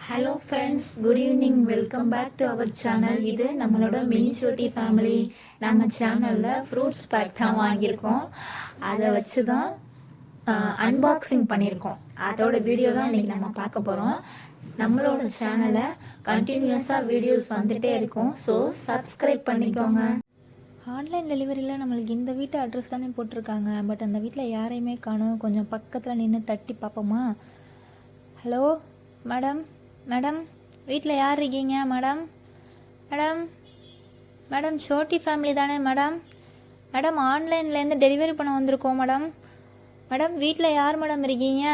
Hello friends, good evening. Welcome back to our channel. இது நம்மளோட mini Chhoti family. நம்ம சேனலில் ஃப்ரூட்ஸ் பேக் தான் வாங்கியிருக்கோம். அதை வச்சு தான் அன்பாக்சிங் பண்ணியிருக்கோம். அதோட வீடியோ தான் இன்றைக்கி நம்ம பார்க்க போகிறோம். நம்மளோட சேனலை கண்டினியூஸாக வீடியோஸ் வந்துகிட்டே இருக்கும். ஸோ சப்ஸ்கிரைப் பண்ணிக்கோங்க. ஆன்லைன் டெலிவரியில் நம்மளுக்கு இந்த வீட்டு அட்ரஸ் தானே போட்டிருக்காங்க. பட் அந்த வீட்டில் யாரையுமே காணோம். கொஞ்சம் பக்கத்தில் நின்று தட்டி பார்ப்போமா? ஹலோ மேடம், மேடம், வீட்டில் யார் இருக்கீங்க? Madam, madam, madam, Chhoti family தானே மேடம்? மேடம், ஆன்லைன்லேருந்து டெலிவரி பண்ண வந்திருக்கோம் மேடம். மேடம், வீட்டில் யார் மேடம் இருக்கீங்க?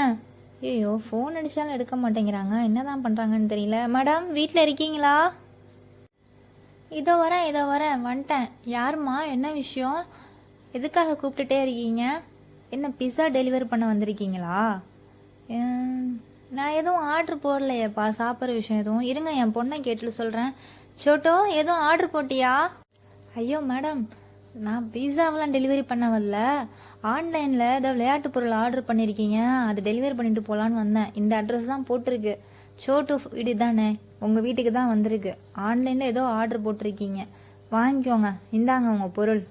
ஐயோ, ஃபோன் அடித்தாலும் எடுக்க மாட்டேங்கிறாங்க. என்ன தான் பண்ணுறாங்கன்னு தெரியல. மேடம், வீட்டில் இருக்கீங்களா? இதோ வரேன் வந்துட்டேன். யாரும்மா, என்ன விஷயம்? எதுக்காக கூப்பிட்டுட்டே இருக்கீங்க? என்ன பிஸா டெலிவரி பண்ண வந்திருக்கீங்களா? நான் எதுவும் ஆர்டர் போடலையேப்பா, சாப்பிட்ற விஷயம் எதுவும். இருங்க, என் பொண்ணை கேட்டு சொல்கிறேன். சோட்டோ, எதுவும் ஆர்டர் போட்டியா? ஐயோ மேடம், நான் பீஸாவெலாம் டெலிவரி பண்ண வரல. ஆன்லைனில் ஏதோ விளையாட்டு பொருள் ஆர்டர் பண்ணியிருக்கீங்க, அது டெலிவரி பண்ணிட்டு போகலான்னு வந்தேன். இந்த அட்ரஸ் தான் போட்டிருக்கு. சோட்டு வீடு தானே, உங்கள் வீட்டுக்கு தான் வந்திருக்கு. ஆன்லைனில் ஏதோ ஆர்டர் போட்டிருக்கீங்க, வாங்கிக்கோங்க, இந்தாங்க உங்கள் பொருள்.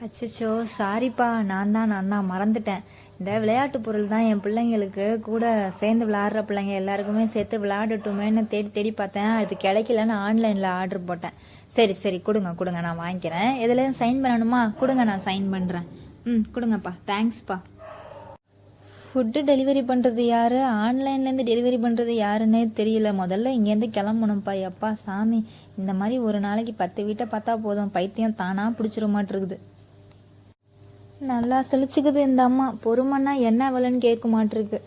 அச்சச்சோ, சாரிப்பா, நான் தான் மறந்துட்டேன். இந்த விளையாட்டு பொருள் தான் என் பிள்ளைங்களுக்கு கூட சேர்ந்து விளையாடுற பிள்ளைங்க எல்லாருக்குமே சேர்த்து விளையாடட்டுமேன்னு தேடி தேடி பார்த்தேன். அது கிடைக்கலன்னு ஆன்லைனில் ஆர்டர் போட்டேன். சரி கொடுங்க, நான் வாங்கிக்கிறேன். எதுலேயும் சைன் பண்ணணுமா? கொடுங்க, நான் சைன் பண்ணுறேன். கொடுங்கப்பா, தேங்க்ஸ்ப்பா. ஃபுட்டு டெலிவரி பண்ணுறது யார், ஆன்லைன்லேருந்து டெலிவரி பண்ணுறது யாருன்னே தெரியல. முதல்ல இங்கேருந்து கிளம்பணும்ப்பா. எப்பா சாமி, இந்த மாதிரி ஒரு நாளைக்கு 10 வீட்டை பார்த்தா போதும், பைத்தியம் தானாக பிடிச்சிட மாட்டிருக்குது. நல்லா செழிச்சுக்குது இந்த அம்மா. பொறுமைன்னா என்ன விலைன்னு கேட்க மாட்டிருக்கு.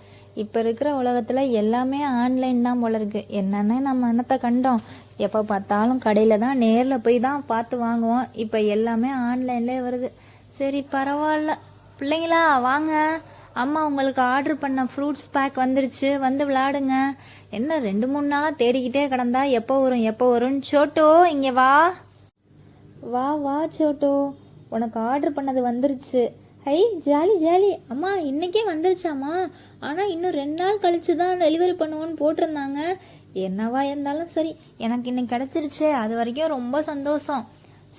இப்போ இருக்கிற உலகத்தில் எல்லாமே ஆன்லைன் தான் போல இருக்கு. என்னென்ன நம்ம என்னத்தை கண்டோம்? எப்போ பார்த்தாலும் கடையில் தான் நேரில் போய் தான் பார்த்து வாங்குவோம். இப்போ எல்லாமே ஆன்லைன்லேயே வருது. சரி, பரவாயில்ல. பிள்ளைங்களா வாங்க, அம்மா உங்களுக்கு ஆர்டர் பண்ண ஃப்ரூட்ஸ் பேக் வந்துருச்சு, வந்து விளையாடுங்க. என்ன 2-3 நாளாக தேடிக்கிட்டே கிடந்தா எப்போ வரும்? சோட்டோ, இங்கே வா வா சோட்டோ, உனக்கு ஆர்டர் பண்ணது வந்துருச்சு. ஐ, ஜாலி. அம்மா, இன்றைக்கே வந்துருச்சாம்மா? ஆனால் இன்னும் 2 நாள் கழிச்சு தான் டெலிவரி பண்ணுவோன்னு போட்டிருந்தாங்க. என்னவா இருந்தாலும் சரி, எனக்கு இன்னைக்கு கிடச்சிருச்சு. அது வரைக்கும் ரொம்ப சந்தோஷம்.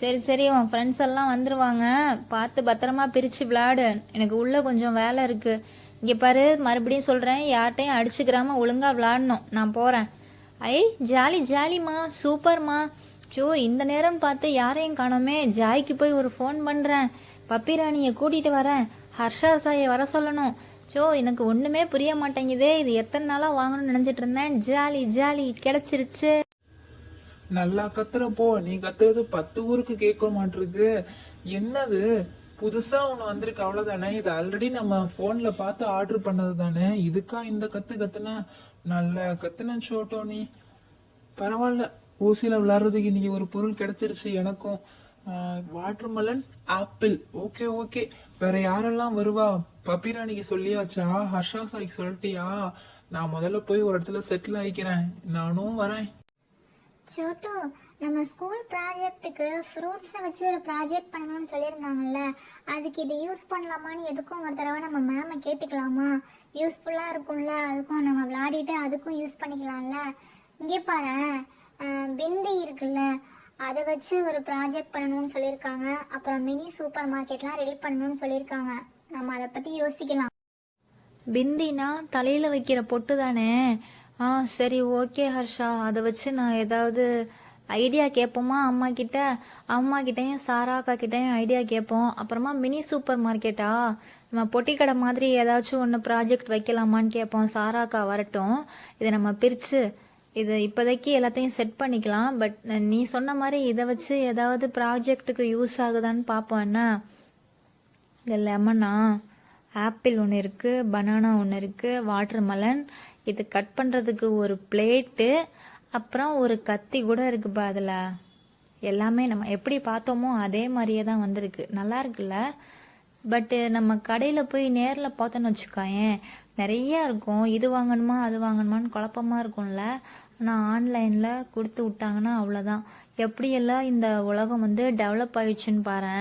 சரி, உன் ஃப்ரெண்ட்ஸ் எல்லாம் வந்துடுவாங்க. பார்த்து பத்திரமா பிரித்து விளையாடு. எனக்கு உள்ளே கொஞ்சம் வேலை இருக்குது. இங்கே பாரு, மறுபடியும் சொல்கிறேன், யார்கிட்டையும் அடிச்சுக்கிறாம ஒழுங்காக விளையாடணும். நான் போகிறேன். ஐ, ஜாலிம்மா, சூப்பர்மா. சோ, இந்த நேரம் பார்த்து யாரையும் காணோமே. ஜாய்க்கு போய் ஒரு ஃபோன் பண்ணுறேன். பப்பி ராணியை கூட்டிகிட்டு வரேன். ஹர்ஷா சாயை வர சொல்லணும். சோ, எனக்கு ஒன்றுமே புரிய மாட்டேங்குதே. இது எத்தனை நாளாக வாங்கணும்னு நினச்சிட்டு இருந்தேன். ஜாலி கிடைச்சிருச்சு. நல்லா கத்துறப்போ, நீ கத்துறது 10 ஊருக்கு கேட்க மாட்டிருக்கு. என்னது புதுசா ஒண்ணு வந்திருக்கு, அவ்வளவுதானே? இது ஆல்ரெடி நம்ம போன்ல பார்த்து ஆர்டர் பண்ணது தானே. இதுக்கா இந்த கத்துன? நல்ல கத்துன சோட்டோ நீ. பரவாயில்ல, ஊசியில விளையாடுறதுக்கு இன்னைக்கு ஒரு பொருள் கிடைச்சிருச்சு எனக்கும். Watermelon, apple. ஓகே. வேற யாரெல்லாம் வருவா? பப்பிராணிக்கு சொல்லியாச்சா? ஹர்ஷா சாய்க்கு சொல்லிட்டியா? நான் முதல்ல போய் ஒரு இடத்துல செட்டில் ஆயிக்கிறேன். நானும் வரேன். சோட்டோ, நம்ம ஸ்கூல் ப்ராஜெக்ட்டுக்கு ஃப்ரூட்ஸை வச்சு ஒரு ப்ராஜெக்ட் பண்ணணும்னு சொல்லியிருந்தாங்கல்ல, அதுக்கு இது யூஸ் பண்ணலாமான்னு எதுக்கும் ஒரு தடவை நம்ம மேமை கேட்டுக்கலாமா? யூஸ்ஃபுல்லாக இருக்கும்ல, அதுக்கும் நம்ம விளையாடிட்டு அதுக்கும் யூஸ் பண்ணிக்கலாம்ல. இங்கே பாரு, பிந்தி இருக்குல்ல, அதை வச்சு ஒரு ப்ராஜெக்ட் பண்ணணும்னு சொல்லியிருக்காங்க. அப்புறம் மினி சூப்பர் மார்க்கெட்லாம் ரெடி பண்ணணும்னு சொல்லியிருக்காங்க. நம்ம அதை பற்றி யோசிக்கலாம். பிந்தினா தலையில் வைக்கிற பொட்டு தானே? சரி, ஓகே ஹர்ஷா. அதை வச்சு நான் ஏதாவது ஐடியா கேட்போமா அம்மா கிட்டேயும் சாராக்கா கிட்டேயும் ஐடியா கேட்போம். அப்புறமா மினி சூப்பர் மார்க்கெட்டா, நம்ம பொட்டி கடை மாதிரி ஏதாச்சும் ஒன்று ப்ராஜெக்ட் வைக்கலாமான்னு கேட்போம். சாராக்கா வரட்டும், இதை நம்ம பிரித்து இது இப்போதைக்கு எல்லாத்தையும் செட் பண்ணிக்கலாம். பட் நீ சொன்ன மாதிரி இதை வச்சு ஏதாவது ப்ராஜெக்ட்டுக்கு யூஸ் ஆகுதான்னு பார்ப்போம். என்ன, இந்த லெமனா, ஆப்பிள் ஒன்று இருக்குது, பனானா ஒன்று இருக்குது, வாட்டர்மெலன், இது கட் பண்ணுறதுக்கு ஒரு பிளேட்டு, அப்புறம் ஒரு கத்தி கூட இருக்குப்பா. அதில் எல்லாமே நம்ம எப்படி பார்த்தோமோ அதே மாதிரியே தான் வந்திருக்கு. நல்லா இருக்குல்ல? பட்டு நம்ம கடையில் போய் நேரில் பார்த்தோன்னு வச்சுக்கோயேன், நிறையா இருக்கும். இது வாங்கணுமா அது வாங்கணுமான்னு குழப்பமாக இருக்கும்ல. ஆனால் ஆன்லைனில் கொடுத்து விட்டாங்கன்னா அவ்வளோதான். எப்படியெல்லாம் இந்த உலகம் டெவலப் ஆயிடுச்சுன்னு பாரு.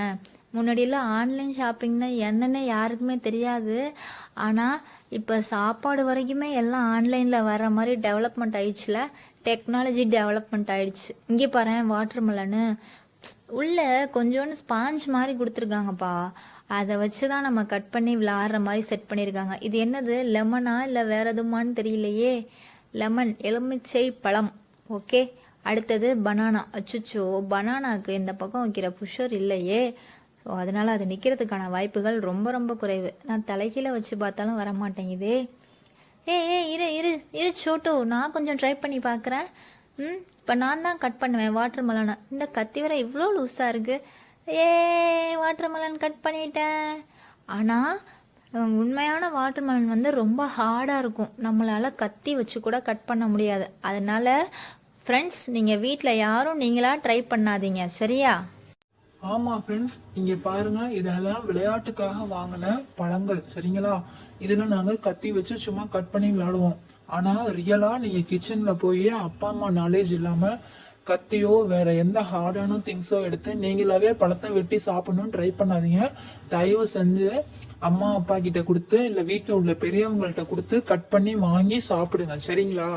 முன்னாடியெல்லாம் ஆன்லைன் ஷாப்பிங்னா என்னென்னு யாருக்குமே தெரியாது. ஆனால் இப்போ சாப்பாடு வரைக்குமே எல்லாம் ஆன்லைனில் வர மாதிரி டெவலப்மெண்ட் ஆயிடுச்சுல. டெக்னாலஜி டெவலப்மெண்ட் ஆயிடுச்சு. இங்கே பாரு, வாட்டர் மெலனு உள்ளே கொஞ்சோண்டு ஸ்பாஞ்ச் மாதிரி கொடுத்துருக்காங்கப்பா. அதை வச்சு தான் நம்ம கட் பண்ணி விளாட்ற மாதிரி செட் பண்ணியிருக்காங்க. இது என்னது, லெமனா இல்லை வேறு எதுமான்னு தெரியலையே. லெமன், எலுமிச்சை பழம். ஓகே, அடுத்தது பனானா. அச்சுச்சோ, பனானாக்கு இந்த பக்கம் வைக்கிற புஷர் இல்லையே. ஸோ அதனால் அது நிற்கிறதுக்கான வாய்ப்புகள் ரொம்ப ரொம்ப குறைவு. நான் தலைகீழ வச்சு பார்த்தாலும் வர மாட்டேங்குதே. இரு இரு இரு சோட்டு, நான் கொஞ்சம் ட்ரை பண்ணி பார்க்குறேன். இப்போ நான் தான் கட் பண்ணுவேன் வாட்டர் மெலனை. இந்த கத்தி வர இவ்வளோ லூஸாக இருக்குது. வாட்டர் மெலன் கட் பண்ணிட்டேன். ஆனால் உண்மையான வாட்டர் மெலன் வந்து ரொம்ப ஹார்டாக இருக்கும். நம்மளால் கத்தி வச்சு கூட கட் பண்ண முடியாது. அதனால் ஃப்ரெண்ட்ஸ், நீங்கள் வீட்டில் யாரும் நீங்களாக ட்ரை பண்ணாதீங்க, சரியா? ஆமா ஃப்ரெண்ட்ஸ், இங்க பாருங்க, இதெல்லாம் விளையாட்டுக்காக வாங்கின பழங்கள், சரிங்களா? இதுல நாங்க கத்தி வச்சு சும்மா கட் பண்ணி விளையாடுவோம். ஆனா ரியலா நீங்க கிச்சன்ல போய் அப்பா அம்மா நாலேஜ் இல்லாம கத்தியோ வேற எந்த ஹார்டான திங்ஸோ எடுத்து நீங்களாவே பழத்தை வெட்டி சாப்பிடணும்னு ட்ரை பண்ணாதீங்க. தயவு செஞ்சு அம்மா அப்பா கிட்ட கொடுத்து இல்ல வீட்டுல உள்ள பெரியவங்கள்ட்ட கொடுத்து கட் பண்ணி வாங்கி சாப்பிடுங்க, சரிங்களா?